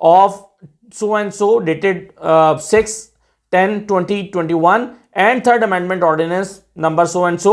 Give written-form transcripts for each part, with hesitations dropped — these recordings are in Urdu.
of so and so dated 6/10/2021 and third amendment ordinance number so and so।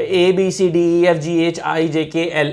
ABCDEFGHIJKL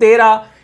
13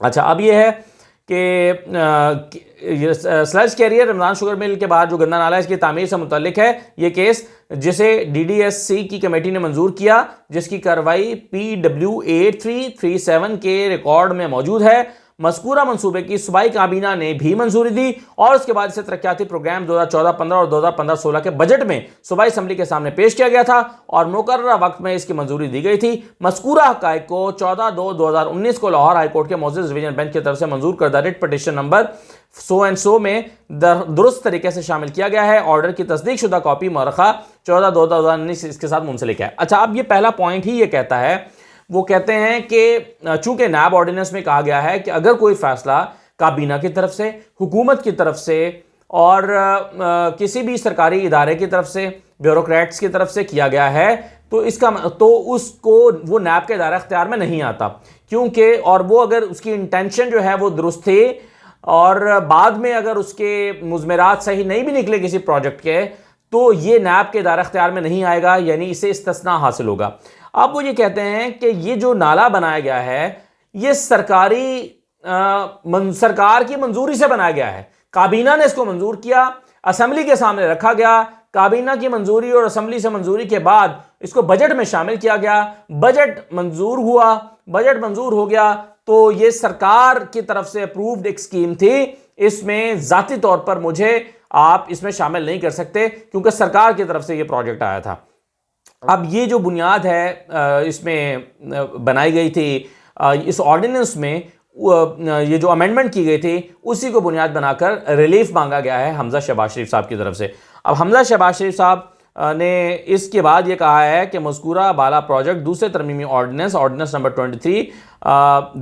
اچھا، اب یہ ہے کہ سلج کیریئر رمضان شوگر مل کے بعد جو گندا نالا ہے اس کی تعمیر سے متعلق ہے یہ کیس، جسے DDSC کی کمیٹی نے منظور کیا، جس کی کارروائی PW8337 کے ریکارڈ میں موجود ہے۔ مذکورہ منصوبے کی صوبائی کابینہ نے بھی منظوری دی اور اس کے بعد اسے ترقیاتی پروگرام 2014-15 اور 2015-16 کے بجٹ میں صوبائی اسمبلی کے سامنے پیش کیا گیا تھا اور مقررہ وقت میں اس کی منظوری دی گئی تھی۔ مذکورہ حقائق کو 14/2/2019 کو لاہور ہائی کورٹ کے معزز ڈویژن بینچ کی طرف سے منظور کردہ writ petition number so and so میں درست طریقے سے شامل کیا گیا ہے۔ آرڈر کی تصدیق شدہ کاپی مورخہ 14/2/2019 اس کے ساتھ منسلک ہے۔ اچھا، اب یہ پہلا پوائنٹ ہی یہ کہتا ہے، وہ کہتے ہیں کہ چونکہ نیب آرڈیننس میں کہا گیا ہے کہ اگر کوئی فیصلہ کابینہ کی طرف سے، حکومت کی طرف سے اور کسی بھی سرکاری ادارے کی طرف سے، بیوروکریٹس کی طرف سے کیا گیا ہے تو اس کو وہ نیب کے دائرہ اختیار میں نہیں آتا، کیونکہ اور وہ اگر اس کی انٹینشن جو ہے وہ درست تھی اور بعد میں اگر اس کے مضمرات صحیح نہیں بھی نکلے کسی پروجیکٹ کے تو یہ نیب کے دائرہ اختیار میں نہیں آئے گا، یعنی اسے استثناء حاصل ہوگا۔ اب وہ یہ کہتے ہیں کہ یہ جو نالا بنایا گیا ہے یہ سرکار کی منظوری سے بنایا گیا ہے، کابینہ نے اس کو منظور کیا، اسمبلی کے سامنے رکھا گیا، کابینہ کی منظوری اور اسمبلی سے منظوری کے بعد اس کو بجٹ میں شامل کیا گیا، بجٹ منظور ہوا، بجٹ منظور ہو گیا تو یہ سرکار کی طرف سے اپرووڈ ایک سکیم تھی، اس میں ذاتی طور پر مجھے آپ اس میں شامل نہیں کر سکتے کیونکہ سرکار کی طرف سے یہ پروجیکٹ آیا تھا۔ اب یہ جو بنیاد ہے اس میں بنائی گئی تھی اس آرڈیننس میں، یہ جو امینڈمنٹ کی گئی تھی اسی کو بنیاد بنا کر ریلیف مانگا گیا ہے حمزہ شہباز شریف صاحب کی طرف سے۔ اب حمزہ شہباز شریف صاحب نے اس کے بعد یہ کہا ہے کہ مذکورہ بالا پروجیکٹ دوسرے ترمیمی آرڈیننس نمبر 23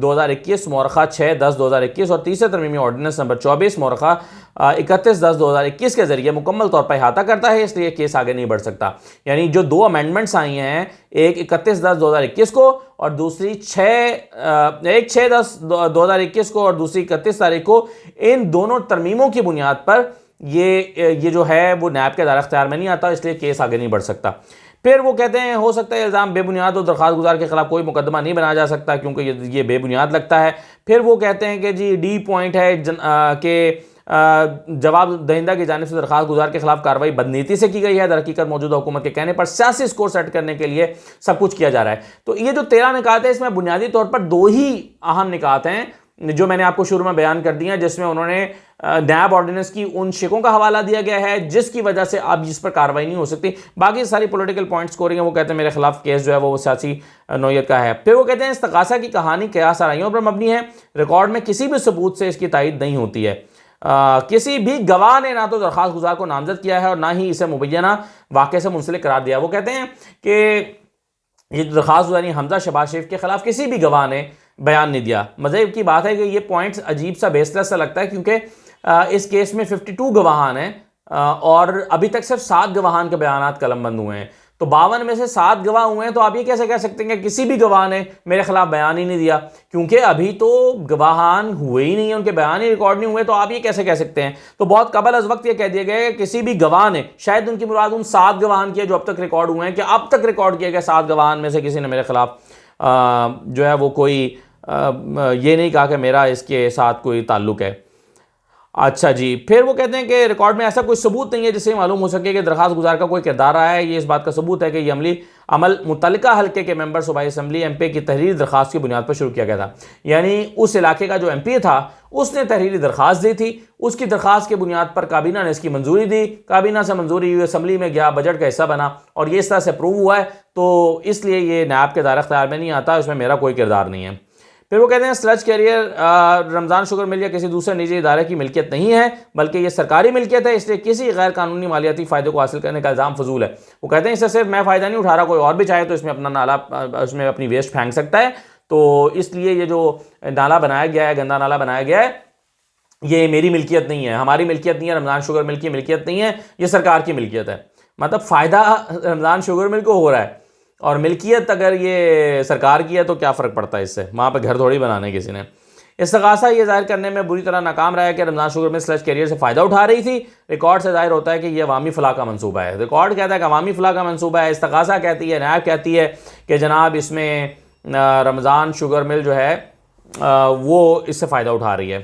2021 مورخہ 6/10/2021 اور تیسرے ترمیمی آرڈیننس نمبر 24 مورخہ 31/10/2021 کے ذریعے مکمل طور پر احاطہ کرتا ہے، اس لیے کیس آگے نہیں بڑھ سکتا۔ یعنی جو دو امینڈمنٹس آئی ہیں، ایک 31/10/2021 کو اور دوسری 6/10/2021 کو اور دوسری 31 تاریخ کو، ان دونوں ترمیموں کی بنیاد پر یہ جو ہے وہ نیب کے دائرہ اختیار میں نہیں آتا، اس لیے کیس آگے نہیں بڑھ سکتا۔ پھر وہ کہتے ہیں ہو سکتا ہے الزام بے بنیاد ہو، درخواست گزار کے خلاف کوئی مقدمہ نہیں بنایا جا سکتا کیونکہ یہ بے بنیاد لگتا ہے۔ پھر وہ کہتے ہیں کہ جی ڈی پوائنٹ ہے کہ جواب دہندہ کی جانب سے درخواست گزار کے خلاف کارروائی بدنیتی سے کی گئی ہے، در حقیقت موجودہ حکومت کے کہنے پر سیاسی سکور سیٹ کرنے کے لیے سب کچھ کیا جا رہا ہے۔ تو یہ جو 13 نکات ہیں اس میں بنیادی طور پر دو ہی اہم نکات ہیں جو میں نے آپ کو شروع میں بیان کر دیا، جس میں انہوں نے نیب آرڈیننس کی ان شکوں کا حوالہ دیا گیا ہے جس کی وجہ سے اب جس پر کارروائی نہیں ہو سکتی، باقی ساری پولیٹیکل پوائنٹس کو وہ کہتے ہیں میرے خلاف کیس جو ہے وہ سیاسی نوعیت کا ہے۔ پھر وہ کہتے ہیں استغاثہ کی کہانی قیاس آرائیوں پر مبنی ہے، ریکارڈ میں کسی بھی ثبوت سے اس کی تائید نہیں ہوتی ہے، کسی بھی گواہ نے نہ تو درخواست گزار کو نامزد کیا ہے اور نہ ہی اسے مبینہ واقعے سے منسلک قرار دیا۔ وہ کہتے ہیں کہ یہ درخواست گزار حمزہ شہباز شریف کے خلاف کسی بھی گواہ نے بیان نہیں دیا۔ مزید کی بات ہے کہ یہ پوائنٹس عجیب سا بیس لیس سا لگتا ہے کیونکہ اس کیس میں 52 گواہان ہیں اور ابھی تک صرف 7 گواہان کے بیانات قلم بند ہوئے ہیں، تو 52 میں سے 7 گواہ ہوئے ہیں، تو آپ یہ کیسے کہہ سکتے ہیں کہ کسی بھی گواہ نے میرے خلاف بیان ہی نہیں دیا، کیونکہ ابھی تو گواہان ہوئے ہی نہیں ہیں، ان کے بیان ہی ریکارڈ نہیں ہوئے، تو آپ یہ کیسے کہہ سکتے ہیں؟ تو بہت قبل از وقت یہ کہہ دیا گیا کہ کسی بھی گواہ نے، شاید ان کی مراد ان 7 گواہان کی ہے جو اب تک ریکارڈ ہوئے ہیں، کہ اب تک ریکارڈ کیا گیا 7 گواہان میں سے کسی نے میرے خلاف جو ہے وہ کوئی یہ نہیں کہا کہ میرا اس کے ساتھ کوئی تعلق ہے۔ اچھا جی، پھر وہ کہتے ہیں کہ ریکارڈ میں ایسا کوئی ثبوت نہیں ہے جس سے معلوم ہو سکے کہ درخواست گزار کا کوئی کردار رہا ہے، یہ اس بات کا ثبوت ہے کہ یہ عمل متعلقہ حلقے کے ممبر صوبائی اسمبلی ایم پی کی تحریری درخواست کی بنیاد پر شروع کیا گیا تھا، یعنی اس علاقے کا جو ایم پی تھا اس نے تحریری درخواست دی تھی، اس کی درخواست کی بنیاد پر کابینہ نے اس کی منظوری دی، کابینہ سے منظوری ہوئی، اسمبلی میں گیا، بجٹ کا حصہ بنا اور یہ اس طرح سے اپروو ہوا ہے، تو اس لیے یہ نیب کے دائرہ اختیار میں نہیں آتا، اس میں میرا کوئی کردار نہیں ہے۔ پھر وہ کہتے ہیں سلج کیریئر رمضان شوگر مل یا کسی دوسرے نجی ادارے کی ملکیت نہیں ہے بلکہ یہ سرکاری ملکیت ہے، اس لیے کسی غیر قانونی مالیاتی فائدے کو حاصل کرنے کا الزام فضول ہے۔ وہ کہتے ہیں اس سے صرف میں فائدہ نہیں اٹھا رہا، کوئی اور بھی چاہے تو اس میں اپنا نالا، اس میں اپنی ویسٹ پھینک سکتا ہے، تو اس لیے یہ جو نالا بنایا گیا ہے، گندا نالا بنایا گیا ہے، یہ میری ملکیت نہیں ہے، ہماری ملکیت نہیں ہے، رمضان شوگر مل کی ملکیت نہیں ہے، یہ سرکار کی ملکیت ہے۔ مطلب فائدہ رمضان شوگر مل کو ہو رہا ہے اور ملکیت اگر یہ سرکار کی ہے تو کیا فرق پڑتا ہے اس سے، وہاں پہ گھر تھوڑی بنانے کسی نے۔ استغاثہ یہ ظاہر کرنے میں بری طرح ناکام رہا ہے کہ رمضان شوگر مل سلج کیریئر سے فائدہ اٹھا رہی تھی، ریکارڈ سے ظاہر ہوتا ہے کہ یہ عوامی فلاح کا منصوبہ ہے، ریکارڈ کہتا ہے کہ عوامی فلاح کا منصوبہ ہے، استغاثہ کہتی ہے، نیب کہتی ہے کہ جناب اس میں رمضان شوگر مل جو ہے وہ اس سے فائدہ اٹھا رہی ہے۔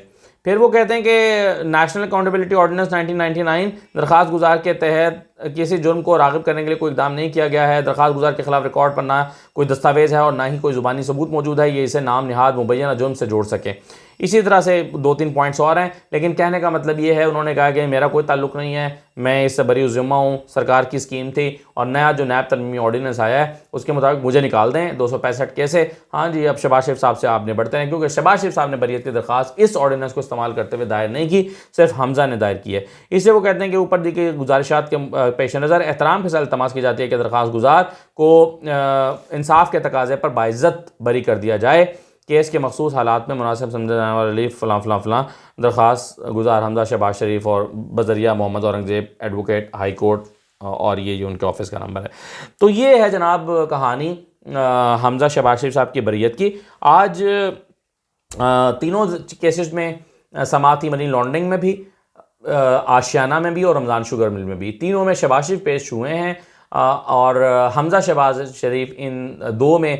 پھر وہ کہتے ہیں کہ نیشنل اکاؤنٹیبلٹی آرڈیننس 1999 درخواست گزار کے تحت کسی جرم کو راغب کرنے کے لیے کوئی اقدام نہیں کیا گیا ہے۔ درخواست گزار کے خلاف ریکارڈ پر نہ کوئی دستاویز ہے اور نہ ہی کوئی زبانی ثبوت موجود ہے یہ اسے نام نہاد مبینہ جرم سے جوڑ سکے۔ اسی طرح سے 2-3 پوائنٹس اور ہیں، لیکن کہنے کا مطلب یہ ہے، انہوں نے کہا کہ میرا کوئی تعلق نہیں ہے، میں اس سے بری الذمہ ہوں، سرکار کی اسکیم تھی اور نیا جو نیب ترمیمی آرڈیننس آیا ہے اس کے مطابق مجھے نکال دیں 265 کیسے۔ ہاں جی، اب شہباز شریف صاحب سے آپ نبڑتے ہیں، کیونکہ شہباز شریف صاحب نے بریت کی درخواست اس آرڈیننس کو استعمال کرتے ہوئے دائر نہیں کی، صرف حمزہ نے دائر کی ہے۔ اس سے وہ کہتے ہیں کہ اوپر دی گئی گزارشات کے پیش نظر احترام کے ساتھ التماس کی جاتی ہے کہ درخواست گزار کو انصاف کے تقاضے پر باعزت بری کر دیا جائے، کیس کے مخصوص حالات میں مناسب سمجھا جانے والا ریلیف فلاں فلاں فلاں۔ درخواست گزار حمزہ شہباز شریف اور بذریعہ Muhammad Aurangzeb advocate high court, اور یہ ان کے آفس کا نمبر ہے۔ تو یہ ہے جناب کہانی حمزہ شہباز شریف صاحب کی بریت کی۔ آج تینوں کیسز میں سماعت تھی، منی لانڈرنگ میں بھی، آشیانہ میں بھی اور رمضان شوگر مل میں بھی، تینوں میں شہباز شریف پیش ہوئے ہیں، اور حمزہ شہباز شریف ان دو میں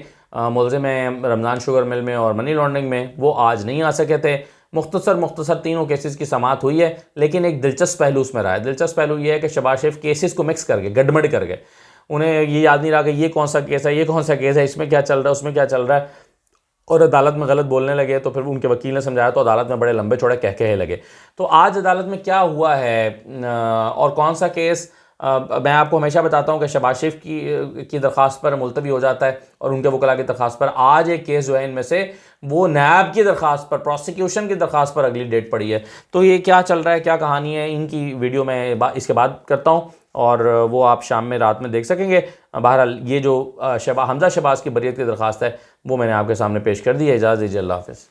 ملزم ہیں، رمضان شوگر مل میں اور منی لانڈرنگ میں، وہ آج نہیں آ سکے تھے۔ مختصر تینوں کیسز کی سماعت ہوئی ہے، لیکن ایک دلچسپ پہلو اس میں رہا ہے۔ دلچسپ پہلو یہ ہے کہ شہباز شریف کیسز کو مکس کر گئے، گڈمڈ کر گئے، انہیں یہ یاد نہیں رہا کہ یہ کون سا کیس ہے، یہ کون سا کیس ہے، اس میں کیا چل رہا ہے، اس میں کیا چل رہا ہے، اور عدالت میں غلط بولنے لگے۔ تو پھر ان کے وکیل نے سمجھایا تو عدالت میں بڑے لمبے چوڑے کہے لگے۔ تو آج عدالت میں کیا ہوا ہے اور کون سا کیس، میں آپ کو ہمیشہ بتاتا ہوں کہ شہباز شریف کی درخواست پر ملتوی ہو جاتا ہے اور ان کے وکلاء کی درخواست پر۔ آج ایک کیس جو ہے ان میں سے وہ نیب کی درخواست پر، پروسیکیوشن کی درخواست پر اگلی ڈیٹ پڑی ہے۔ تو یہ کیا چل رہا ہے، کیا کہانی ہے، ان کی ویڈیو میں اس کے بعد کرتا ہوں، اور وہ آپ شام میں رات میں دیکھ سکیں گے۔ بہرحال یہ جو حمزہ شہباز کی بریت کی درخواست ہے وہ میں نے آپ کے سامنے پیش کر دی ہے۔ اجازت دیجیے، اللہ حافظ۔